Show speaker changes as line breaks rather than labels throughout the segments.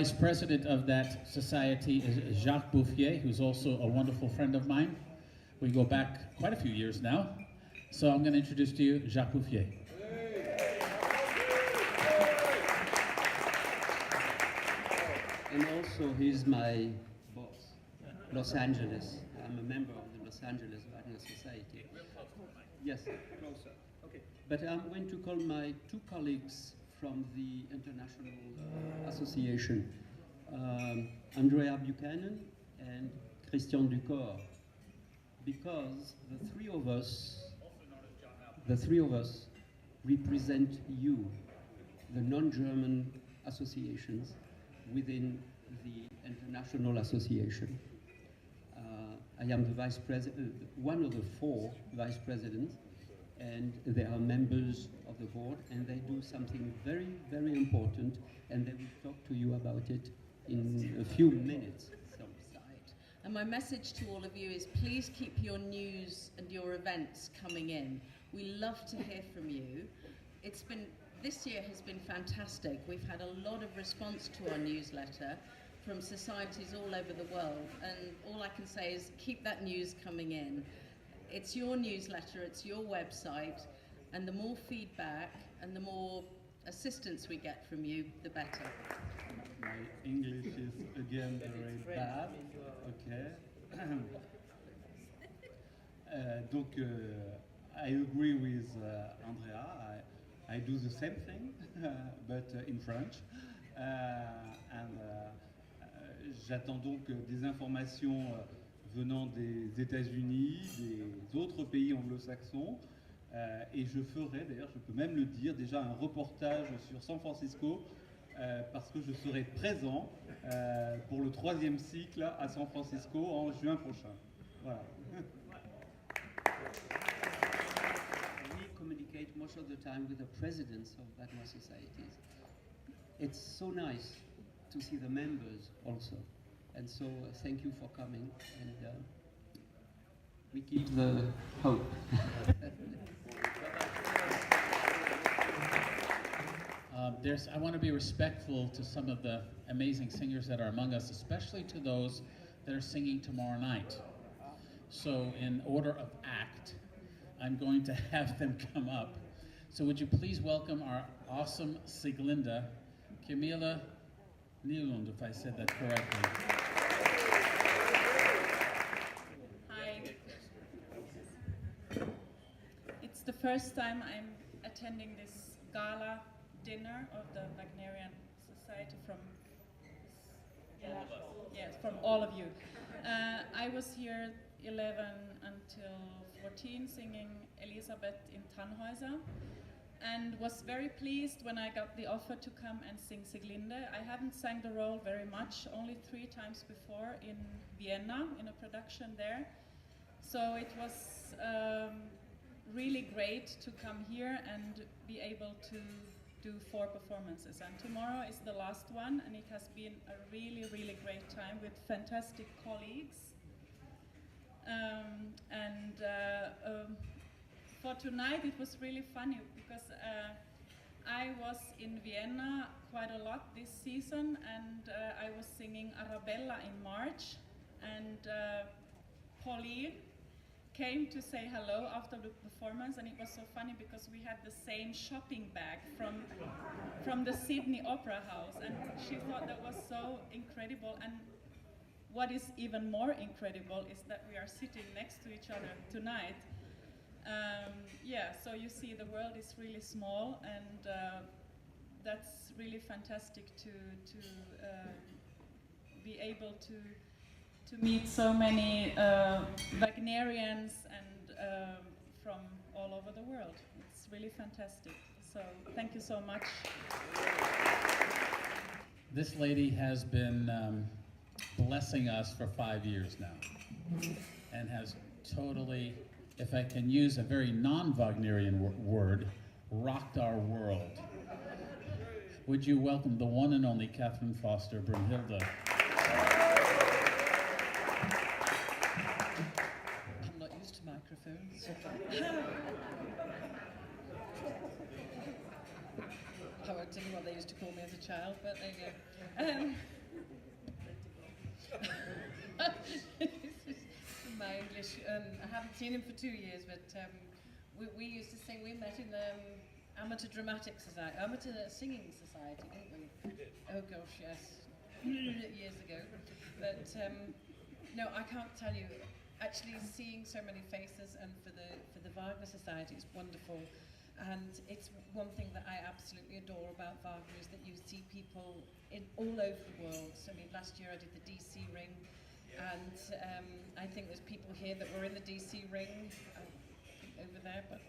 vice president of that society is Jacques Bouffier, who's also a wonderful friend of mine. We go back quite a few years now. So I'm going to introduce to you Jacques Bouffier.
And also he's my boss, Los Angeles. I'm a member of the Los Angeles Wagner Society. Yes, closer. Okay. But I'm going to call my two colleagues from the International Association, Andrea Buchanan and Christian Ducor, because the three of us represent you, the non-German associations within the International Association. I am the vice president, one of the 4 vice presidents, and they are members of the board, and they do something very, very important, and they will talk to you about it in a few minutes.
And my message to all of you is please keep your news and your events coming in. We love to hear from you. This year has been fantastic. We've had a lot of response to our newsletter from societies all over the world, and all I can say is keep that news coming in. It's your newsletter, it's your website, and the more feedback and the more assistance we get from you, the better.
My English is again very bad. Okay. Donc, I agree with Andrea. I do the same thing, but in French. J'attends donc des informations venant des États-Unis, des autres pays anglo-saxons, et je ferai, d'ailleurs, je peux même le dire, déjà un reportage sur San Francisco, parce que je serai présent pour le 3e cycle à San Francisco en juin prochain. Voilà.
We communicate most of the time with the presidents of Wagner societies. It's so nice to see the members also. And so thank you for coming, and we keep the hope.
I want to be respectful to some of the amazing singers that are among us, especially to those that are singing tomorrow night. So in order of act, I'm going to have them come up. So would you please welcome our awesome Sieglinde, Camilla Nylund, if I said that correctly.
Hi. It's the first time I'm attending this gala dinner of the Wagnerian Society from all of you. I was here 11 until 14 singing Elisabeth in Tannhäuser, and was very pleased when I got the offer to come and sing Sieglinde. I haven't sang the role very much, only 3 times before in Vienna in a production there. So it was really great to come here and be able to do 4 performances. And tomorrow is the last one, and it has been a really, really great time with fantastic colleagues. For tonight it was really funny because I was in Vienna quite a lot this season, and I was singing Arabella in March, and Pauline came to say hello after the performance, and it was so funny because we had the same shopping bag from the Sydney Opera House, and she thought that was so incredible. And what is even more incredible is that we are sitting next to each other tonight. So you see the world is really small, and that's really fantastic to be able to meet so many Wagnerians and from all over the world. It's really fantastic. So thank you so much.
This lady has been blessing us for 5 years now, and has totally, if I can use a very non-Wagnerian word, rocked our world. Would you welcome the one and only Katherine Foster, Brunhilde.
I'm not used to microphones. I don't know what they used to call me as a child, but there you go. seen him for 2 years, but we used to sing. We met in the amateur dramatic society, amateur singing society, didn't we? We did. Oh gosh, yes, years ago. But no, I can't tell you. Actually, seeing so many faces, and for the Wagner Society, it's wonderful. And it's one thing that I absolutely adore about Wagner is that you see people in all over the world. So, I mean, last year I did the DC ring, and I think there's people here that were in the DC ring over there, but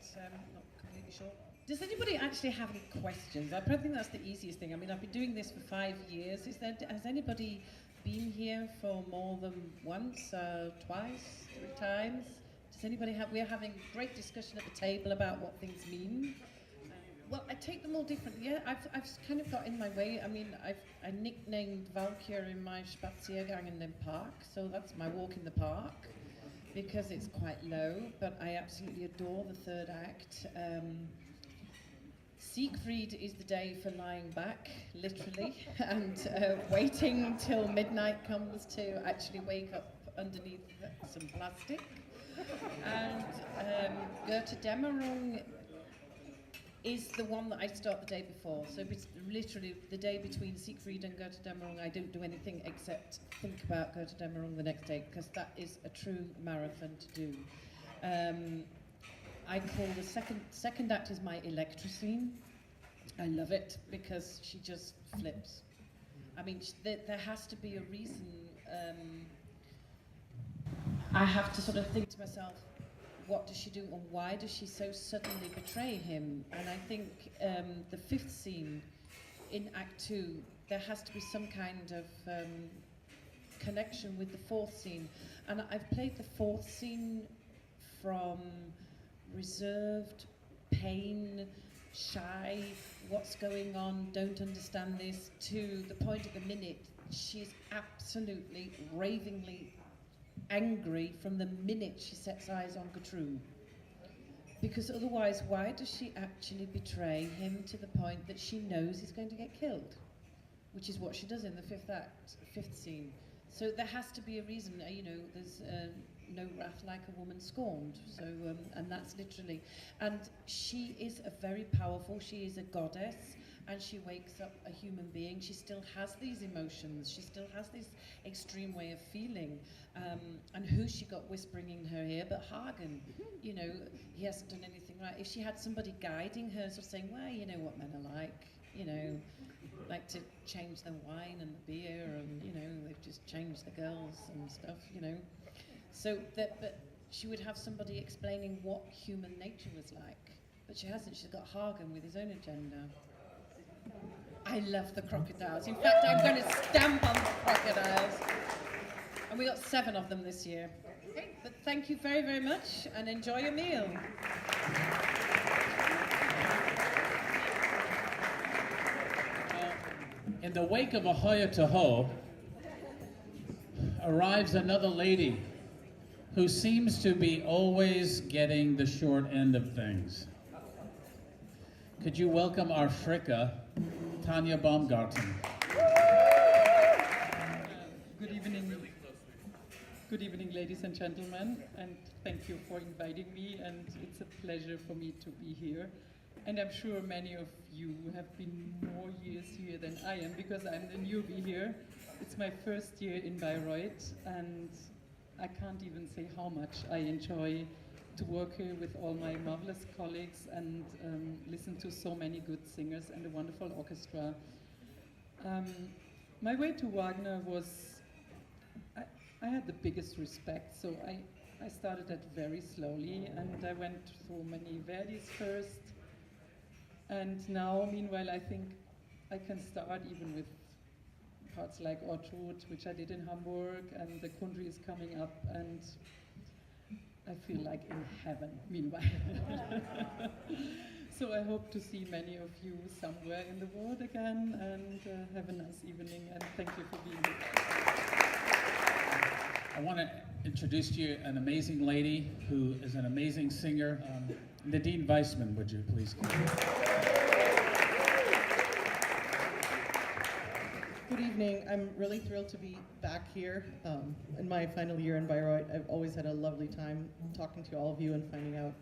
not completely sure. Does anybody actually have any questions? I probably think that's the easiest thing. I mean, I've been doing this for 5 years. Has anybody been here for more than once, twice, 3 times? Does anybody have? We're having great discussion at the table about what things mean. Well, I take them all differently. Yeah, I've kind of got in my way. I mean, I nicknamed Valkyrie in my Spaziergang in the park, so that's my walk in the park, because it's quite low. But I absolutely adore the third act. Siegfried is the day for lying back, literally, and waiting till midnight comes to actually wake up underneath some plastic. And Götterdämmerung is the one that I start the day before. So it's literally the day between Siegfried and Götterdämmerung. I don't do anything except think about Götterdämmerung the next day, because that is a true marathon to do. I call the second act is my Electrocene. I love it because she just flips. I mean, there has to be a reason. I have to sort of think to myself, what does she do and why does she so suddenly betray him? And I think the 5th scene in Act 2, there has to be some kind of connection with the 4th scene. And I've played the 4th scene from reserved, pain, shy, what's going on, don't understand this, to the point at the minute she's absolutely ravingly angry from the minute she sets eyes on Gertrude. Because otherwise, why does she actually betray him to the point that she knows he's going to get killed? Which is what she does in the 5th act, 5th scene. So there has to be a reason, you know, there's no wrath like a woman scorned. So, and that's literally, and she is a very powerful, she is a goddess, and she wakes up a human being. She still has these emotions, she still has this extreme way of feeling. And who she got whispering in her ear but Hagen? You know, he hasn't done anything right. If she had somebody guiding her, sort of saying, well, you know what men are like to change the wine and the beer, and, you know, they've just changed the girls and stuff, you know. So that, but she would have somebody explaining what human nature was like. But she hasn't. She's got Hagen with his own agenda. I love the crocodiles. In fact, I'm going to stamp on the crocodiles. And we got 7 of them this year. Okay, but thank you very, very much, and enjoy your meal.
In the wake of Ahoy to Ho arrives another lady who seems to be always getting the short end of things. Could you welcome our Fricka, Tanja Baumgartner.
Good evening, ladies and gentlemen, and thank you for inviting me, and it's a pleasure for me to be here. And I'm sure many of you have been more years here than I am, because I'm the newbie here. It's my first year in Bayreuth, and I can't even say how much I enjoy to work here with all my marvelous colleagues and listen to so many good singers and a wonderful orchestra. My way to Wagner was, I had the biggest respect, so I started that very slowly, and I went through many Verdis first. And now, meanwhile, I think I can start even with parts like Ortrud, which I did in Hamburg, and the Kundry is coming up, and I feel like in heaven, meanwhile. So I hope to see many of you somewhere in the world again, and have a nice evening, and thank you for being here.
I want to introduce to you an amazing lady who is an amazing singer. Nadine Weissmann, would you please come?
Good evening. I'm really thrilled to be back here in my final year in Bayreuth. I've always had a lovely time talking to all of you and finding out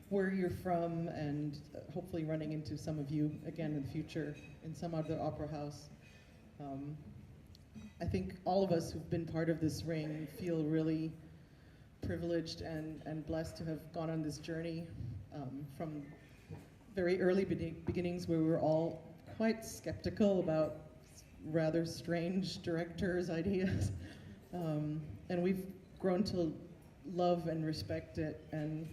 where you're from, and hopefully running into some of you again in the future in some other opera house. I think all of us who've been part of this ring feel really privileged and blessed to have gone on this journey from very early beginnings, where we were all quite skeptical about rather strange directors' ideas. And we've grown to love and respect it, and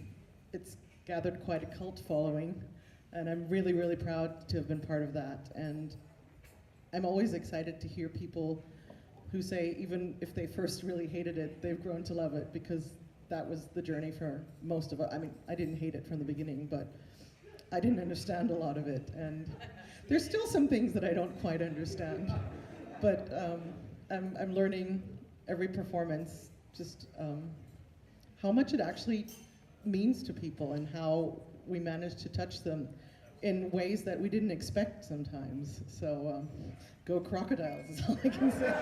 it's gathered quite a cult following. And I'm really, really proud to have been part of that. And I'm always excited to hear people who say, even if they first really hated it, they've grown to love it, because that was the journey for most of us. I mean, I didn't hate it from the beginning, but I didn't understand a lot of it. And there's still some things that I don't quite understand. But I'm learning every performance just how much it actually means to people, and how we manage to touch them in ways that we didn't expect sometimes. So go Crocodiles is all I can say.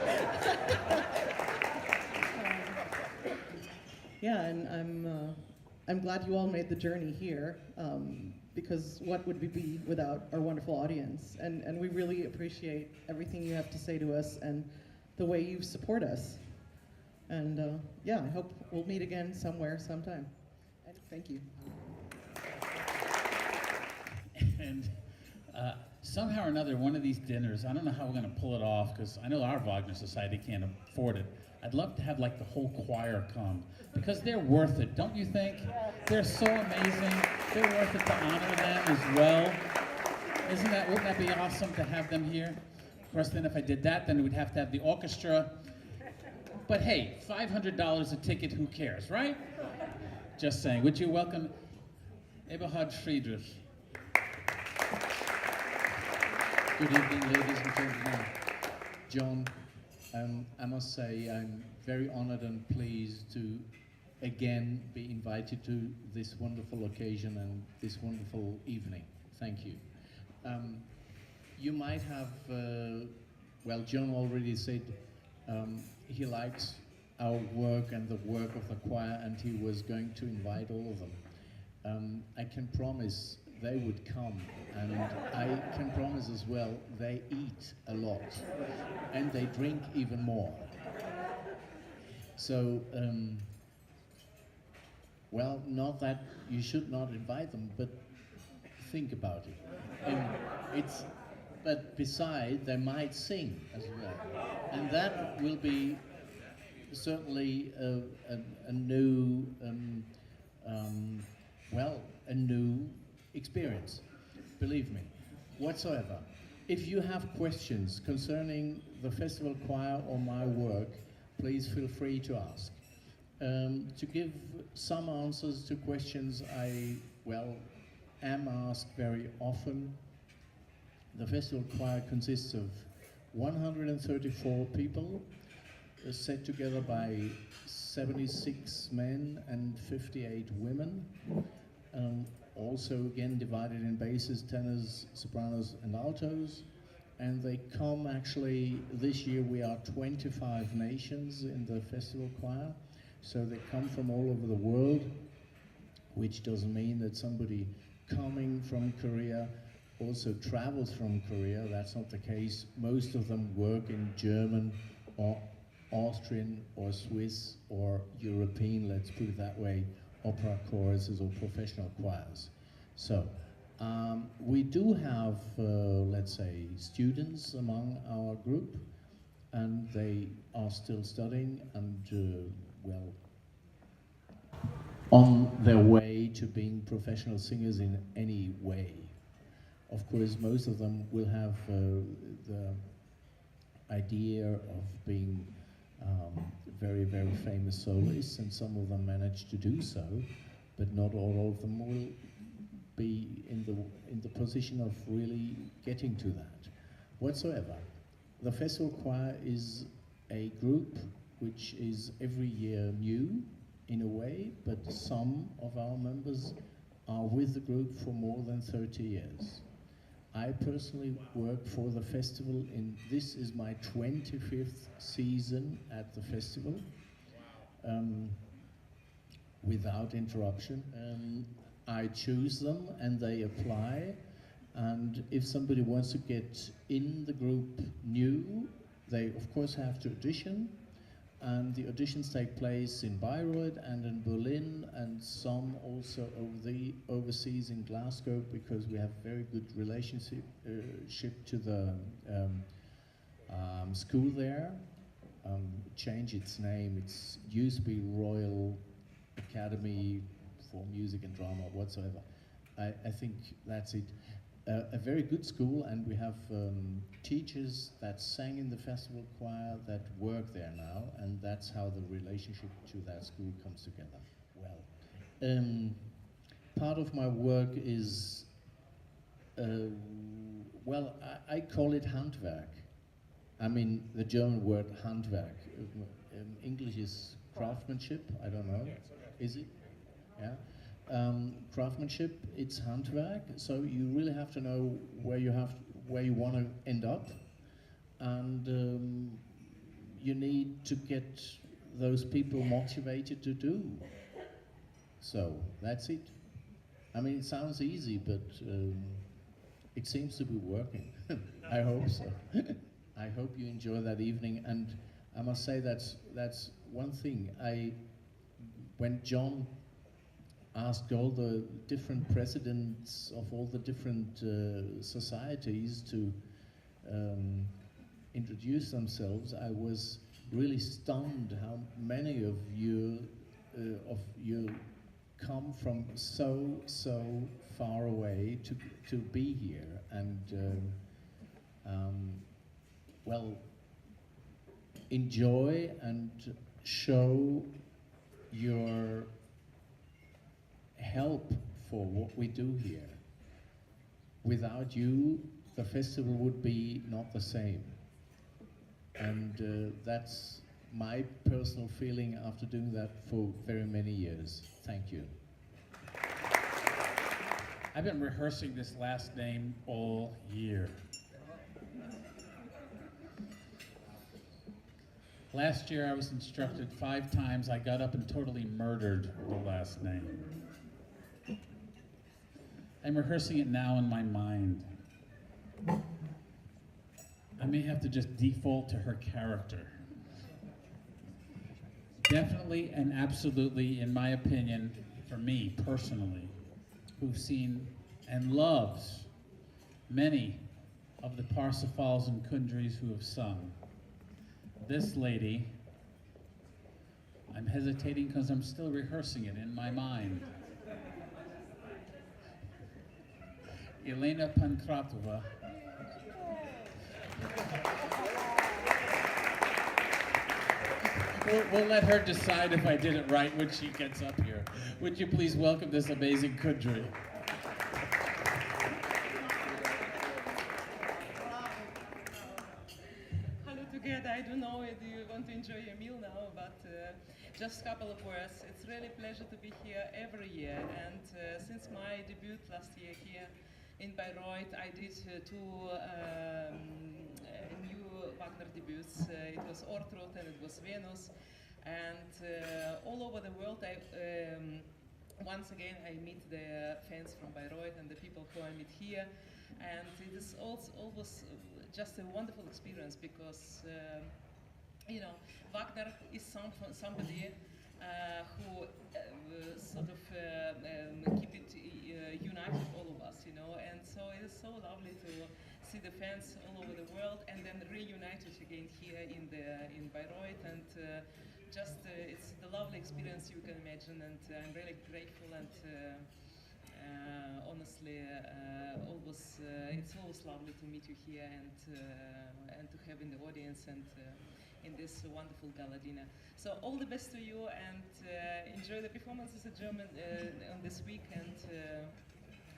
Yeah, and I'm glad you all made the journey here, because what would we be without our wonderful audience? And we really appreciate everything you have to say to us and the way you support us. And yeah, I hope we'll meet again somewhere, sometime. And thank you.
And somehow or another, one of these dinners, I don't know how we're going to pull it off, because I know our Wagner Society can't afford it. I'd love to have like the whole choir come, because they're worth it, don't you think? They're so amazing. They're worth it to honor them as well. Wouldn't that be awesome to have them here? Of course, then if I did that, then we'd have to have the orchestra. But hey, $500 a ticket, who cares, right? Just saying. Would you welcome Eberhard Friedrich?
Good evening, ladies and gentlemen. John, I must say I'm very honored and pleased to again be invited to this wonderful occasion and this wonderful evening. Thank you. You might have, well, John already said he likes our work and the work of the choir, and he was going to invite all of them. I can promise they would come, and I can promise as well they eat a lot and they drink even more. So, well, not that you should not invite them, but think about it. And but besides, they might sing as well, and that will be certainly a new, well, a new experience, believe me, whatsoever. If you have questions concerning the festival choir or my work, please feel free to ask. To give some answers to questions I, well, am asked very often, the festival choir consists of 134 people, set together by 76 men and 58 women. Also again divided in basses, tenors, sopranos and altos, and they come actually, this year we are 25 nations in the festival choir, so they come from all over the world, which doesn't mean that somebody coming from Korea also travels from Korea. That's not the case. Most of them work in German or Austrian or Swiss or European, let's put it that way, opera choruses or professional choirs. So we do have, let's say, students among our group, and they are still studying and, well, on their way to being professional singers in any way. Of course, most of them will have the idea of being very, very famous soloists, and some of them manage to do so, but not all of them will be in the position of really getting to that whatsoever. The festival choir is a group which is every year new in a way, but some of our members are with the group for more than 30 years. I personally work for the festival this is my 25th season at the festival, without interruption. I choose them and they apply, and if somebody wants to get in the group new, they of course have to audition, and the auditions take place in Bayreuth and in Berlin, and some also overseas in Glasgow, because we have very good relationship to the school there. Changed its name. It's used to be Royal Academy for Music and Drama whatsoever. I think that's it. A very good school, and we have teachers that sang in the festival choir that work there now, and that's how the relationship to that school comes together. Well, part of my work is, well, I call it Handwerk. I mean, the German word Handwerk. English is craftsmanship, I don't know. Is it? Yeah. Craftsmanship, it's Handwerk, so you really have to know where you want to end up, and you need to get those people motivated to do. So that's it. I mean, it sounds easy, but it seems to be working. I hope so. I hope you enjoy that evening, and I must say that's one thing. When John asked all the different presidents of all the different societies to introduce themselves, I was really stunned how many of you come from so far away to be here, and well, enjoy and show your help for what we do here. Without you, the festival would be not the same. And that's my personal feeling after doing that for very many years. Thank you.
I've been rehearsing this last name all year. Last year I was instructed 5 times. I got up and totally murdered the last name. I'm rehearsing it now in my mind. I may have to just default to her character. Definitely and absolutely, in my opinion, for me personally, who've seen and loves many of the Parsifals and Kundries who have sung. This lady, I'm hesitating because I'm still rehearsing it in my mind. Elena Pankratova. We'll let her decide if I did it right when she gets up here. Would you please welcome this amazing Kundry?
Hello together. I don't know if you want to enjoy your meal now, but just a couple of words. It's really a pleasure to be here every year, and since my debut last year here in Bayreuth, I did 2 new Wagner debuts. It was Ortrud and it was Venus. And all over the world, once again, I meet the fans from Bayreuth and the people who I meet here. And it is also always just a wonderful experience because, you know, Wagner is somebody who sort of keep it united, all of us, you know, and so it is so lovely to see the fans all over the world and then reunited again here in Bayreuth, and just it's the lovely experience you can imagine, and I'm really grateful, and honestly, it's always lovely to meet you here and to have in the audience and in this wonderful gala dinner. So all the best to you, and enjoy the performances at German on this week, and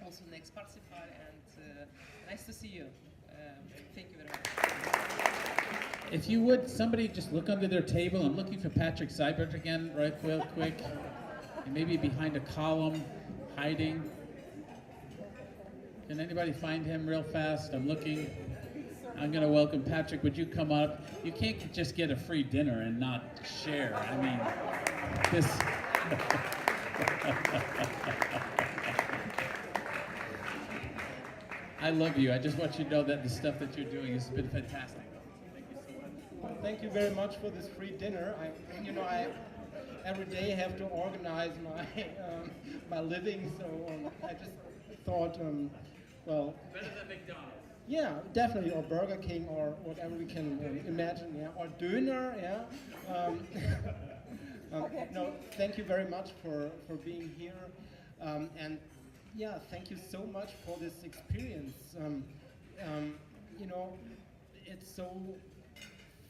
also next Parsifal, and nice to see you. Thank you very much.
If you would, somebody just look under their table. I'm looking for Patrick Seibert again, right quick. He may be behind a column, hiding. Can anybody find him real fast? I'm looking. I'm going to welcome Patrick. Would you come up? You can't just get a free dinner and not share. I mean, this. I love you. I just want you to know that the stuff that you're doing has been fantastic. Thank you so much.
Well, thank you very much for this free dinner. I every day have to organize my living, so I just thought, well.
Better than McDonald's.
Yeah, definitely, or Burger King, or whatever we can imagine, yeah, or Döner, yeah. No, thank you very much for being here, and yeah, thank you so much for this experience. It's so,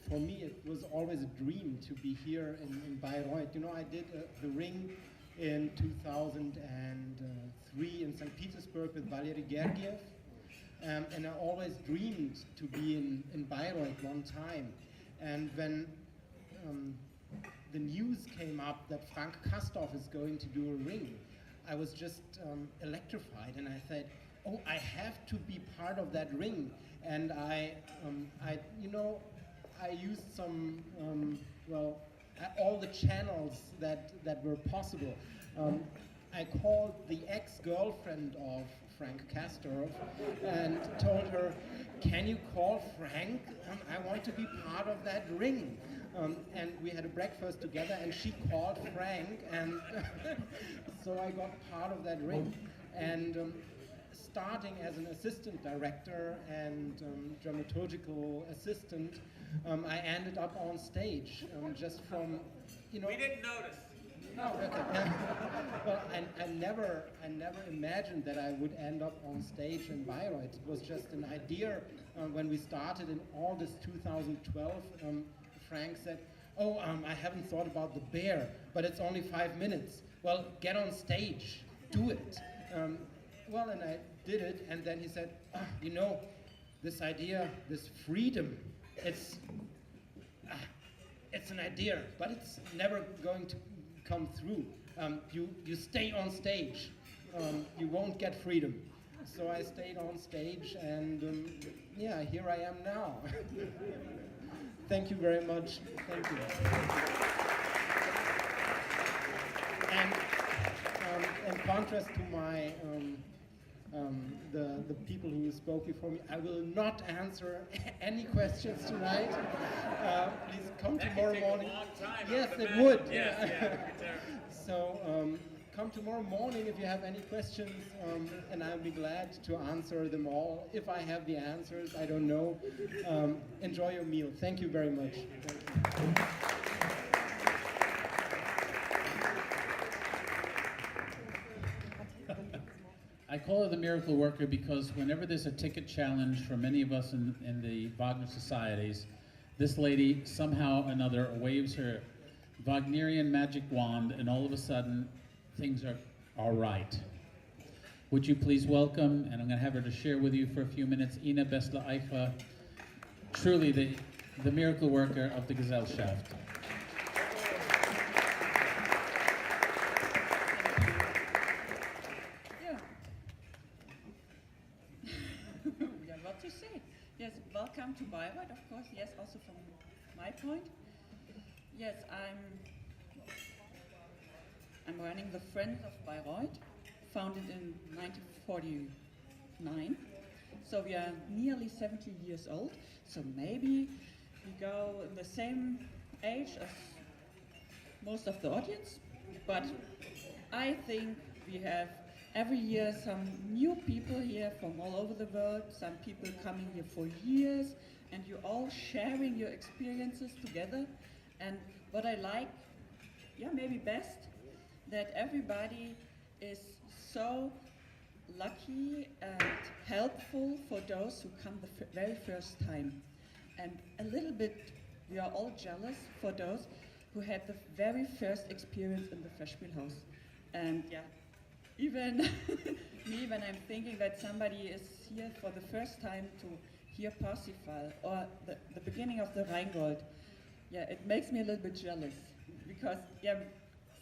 for me, it was always a dream to be here in Bayreuth. I did the Ring in 2003 in St. Petersburg with Valery Gergiev. And I always dreamed to be in Bayreuth one time. And when the news came up that Frank Castorf is going to do a Ring, I was just electrified, and I said, oh, I have to be part of that Ring. And I used some, all the channels that were possible. I called the ex-girlfriend of Frank Castorf and told her, can you call Frank? I want to be part of that Ring. And we had a breakfast together, and she called Frank, and so I got part of that Ring. And starting as an assistant director and dramaturgical assistant, I ended up on stage just from,
We didn't notice.
Oh, okay. Well, I never imagined that I would end up on stage in Bayreuth. It was just an idea when we started in August 2012. Frank said, oh, I haven't thought about the bear, but it's only 5 minutes. Well, get on stage, do it. Well, and I did it, and then he said, this idea, this freedom, it's an idea, but it's never going to come through. You stay on stage. You won't get freedom. So I stayed on stage, and here I am now. Thank you very much. Thank you. And in contrast to my the people who spoke before me, I will not answer any questions tonight. Please come tomorrow morning. Yes, it would.
Yes,
So come tomorrow morning if you have any questions, and I'll be glad to answer them all. If I have the answers, I don't know. Enjoy your meal. Thank you very much. Thank you.
I call her the miracle worker because whenever there's a ticket challenge for many of us in the Wagner societies, this lady somehow or another waves her Wagnerian magic wand, and all of a sudden things are all right. Would you please welcome, and I'm going to have her to share with you for a few minutes, Ina Besta-Haifa, truly the miracle worker of the Gesellschaft.
What to say? Yes, welcome to Bayreuth, of course. Yes, also from my point. Yes, I'm running the Friends of Bayreuth, founded in 1949. So we are nearly 70 years old. So maybe we go in the same age as most of the audience. But I think we have every year some new people here from all over the world, some people coming here for years, and you're all sharing your experiences together. And what I like, maybe best, that everybody is so lucky and helpful for those who come the very first time. And a little bit, we are all jealous for those who had the very first experience in the Festspielhaus. And even me, when I'm thinking that somebody is here for the first time to hear Parsifal or the beginning of the Rheingold, it makes me a little bit jealous, because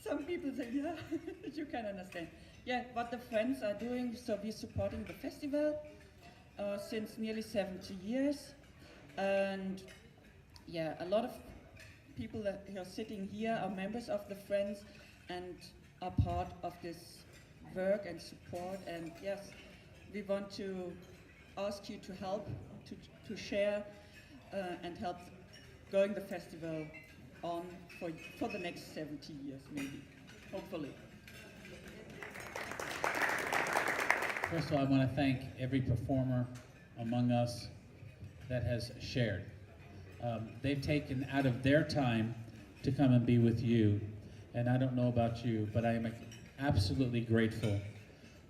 some people say, you can understand. yeah, what the friends are doing. So we're supporting the festival since nearly 70 years. And yeah, a lot of people that are sitting here are members of the Friends and are part of this work and support. And yes, we want to ask you to help, to share and help going the festival on for the next 70 years, maybe, hopefully.
First of all, I want to thank every performer among us that has shared. They've taken out of their time to come and be with you. And I don't know about you, but I am absolutely grateful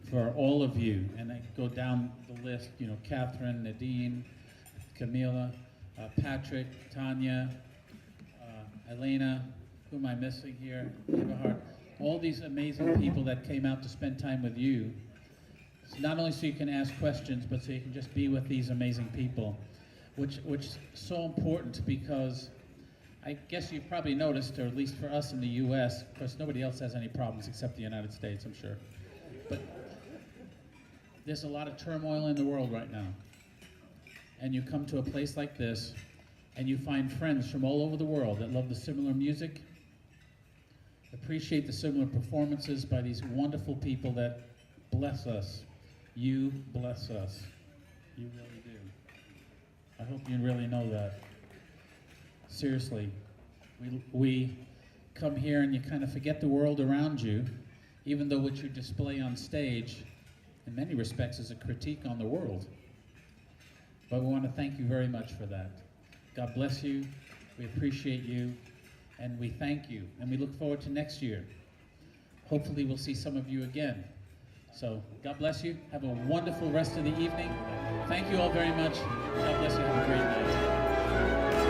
for all of you. And I go down the list, you know, Katherine, Nadine, Camilla, Patrick, Tanja, Elena, who am I missing here? Eberhard. All these amazing people that came out to spend time with you. So not only so you can ask questions, but so you can just be with these amazing people, which is so important because I guess you've probably noticed, or at least for us in the U.S., of course nobody else has any problems except the United States, I'm sure. But there's a lot of turmoil in the world right now. And you come to a place like this, and you find friends from all over the world that love the similar music, appreciate the similar performances by these wonderful people that bless us. You bless us. You really do. I hope you really know that. Seriously, we come here and you kind of forget the world around you, even though what you display on stage, in many respects, is a critique on the world. But we want to thank you very much for that. God bless you, we appreciate you, and we thank you, and we look forward to next year. Hopefully we'll see some of you again. So, God bless you, have a wonderful rest of the evening. Thank you all very much. God bless you, have a great night.